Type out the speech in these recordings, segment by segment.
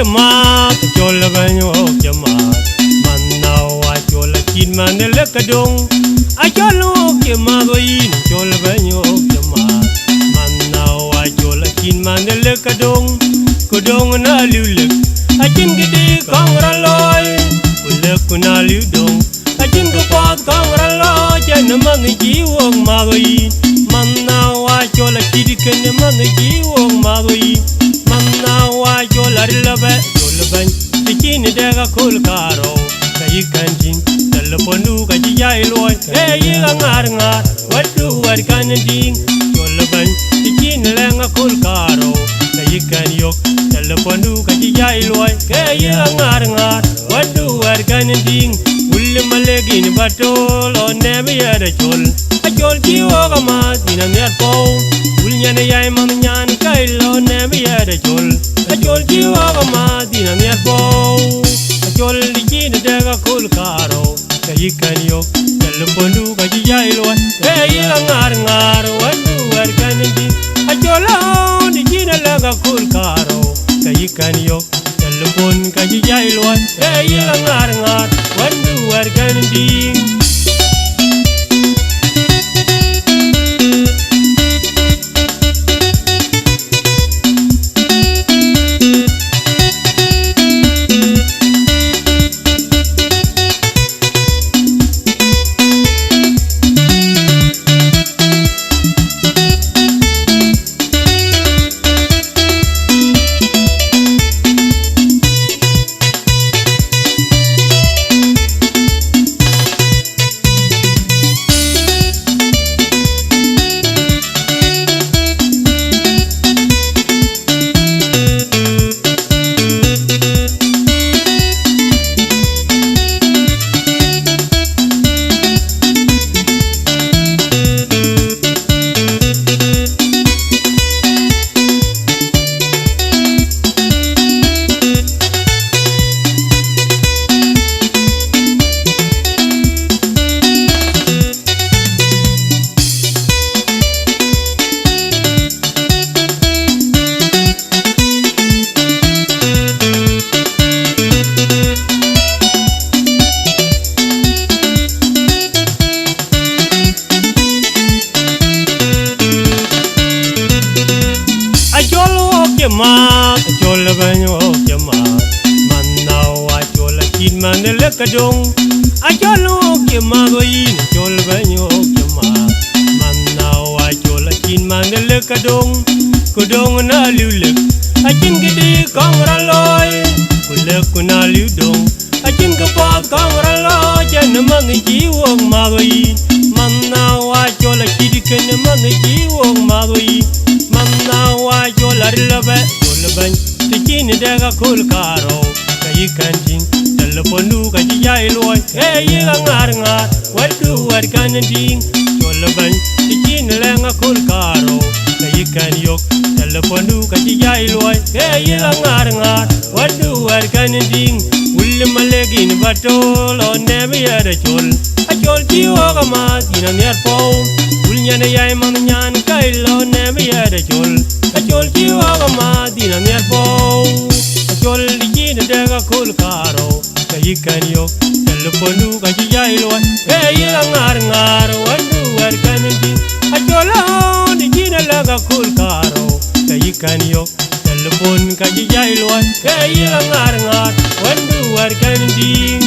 ma chola banyo jama manna wa chola kin manele kadong a cholo ke ma goin chola banyo jama manna wa chola kin manele kadong na lulek a chin gidi kongra loy kulek kuna ludong a chin ko pat kongra loy chen man ji wong ma goin manna wa chola kid ken man ji wong ma goin manna wa chola rilabe ban tikini daga kul karo kayi kanjin telephonu kaji jai loy kayi ngar wadu war kanjin jol ban tikini lenga kul karo kayi kan yok telephonu kaji jai loy kayi ngar wadu war kanjin ul malegin batol on nebe yada chol ajol jiwo kama dinam yar po ul nyane yai mam nyan kai lo nebe yada chol ajol jiwo kama dinam yar po ajol dijin daga kul karo kayi kan yok telephonu kaji jai loy kayi ngar wadu war kanjin ajol dijin daga kul karo kayi kan yok telephone kaji jai loy kayi ngar wadu war kanjin ma chola banyo jama manna wa chola kin manele kadong a cholo ke ma goin chola banyo jama manna wa chola kin manele kadong na lulek a chin gidi kongra loy kulek kuna ludong a chin ko pat kongra loy chen man ji wong ma goin manna wa chola kid ken man ji wong ma goin manna wa chola rilabe ban tikini daga kul karo kayi kanjin telephonu kaji jai loy kayi ngar wadu war kanjin chol ban tikini lenga kul karo kayi kan yok telephonu kaji jai loy kayi ngar wadu war kanjin ul malegin batol on nebe yada chol achol jiwo kama dinam yar po ul nyane yai mam nyan kai lo nebe yada chol achol jiwo kama dinam yar po achol dijin daga kul karo kayi kan yok telephonu kaji jai loy kayi ngar wadu war kanjin achol dijin daga kul karo kayi kan yok telephone kaji jai loy kayi ngar wadu war kanjin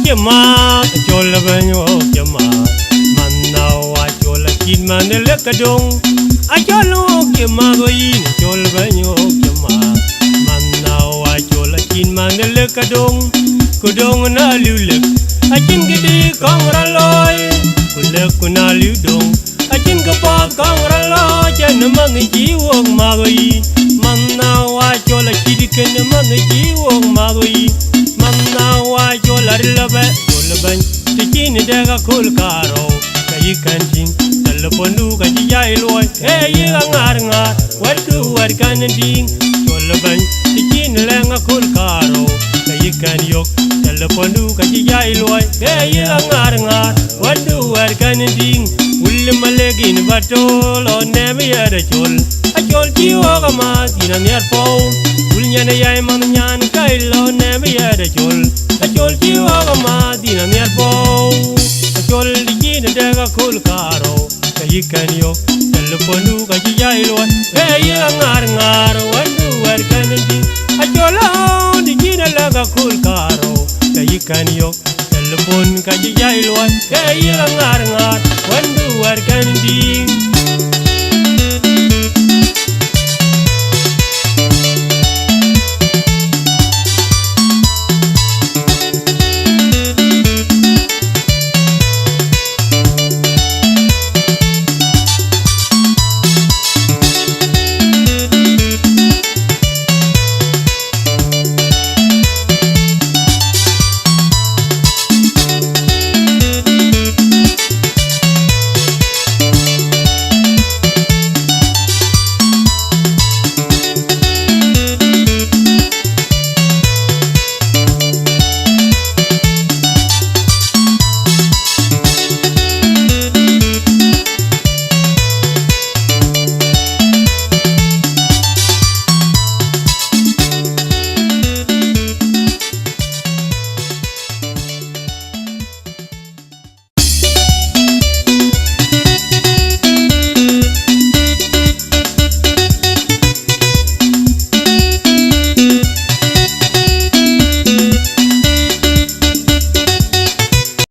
jema chola banyo jema manna wa chola kin manele kadong a cholo jema goyin chola banyo jema manna wa chola kin manele kadong kudong na lulek a chin gidi kongra loy kulek kuna ludong a chin gapa kongra loy chen mang ji wong ma goyin manna wa chola kidiken mang ji wong ma goyin manna wa chola rilabe chola ban tikini daga kul karo kayi kanjing telephone du ka jai loy yi ngar ngar war kan ding chola ban tikini lenga kul karo kayi kan yok telephone du ka jai loy yi ngar ngar war kan ding ul malegin batolo neme yada chol a chol ji o ga ma dina ner po ul nyane yai man nyan kai lo neme yada chol a chol ji o ga ma dina ner po a chol ji ne daga kul karo kayi kan yo telephone du ka jai loy yi ngar ngar war kan ding a chol ji ne daga kul karo kayi kan yo telephone ka jai loy yi ngar ngar war kan ding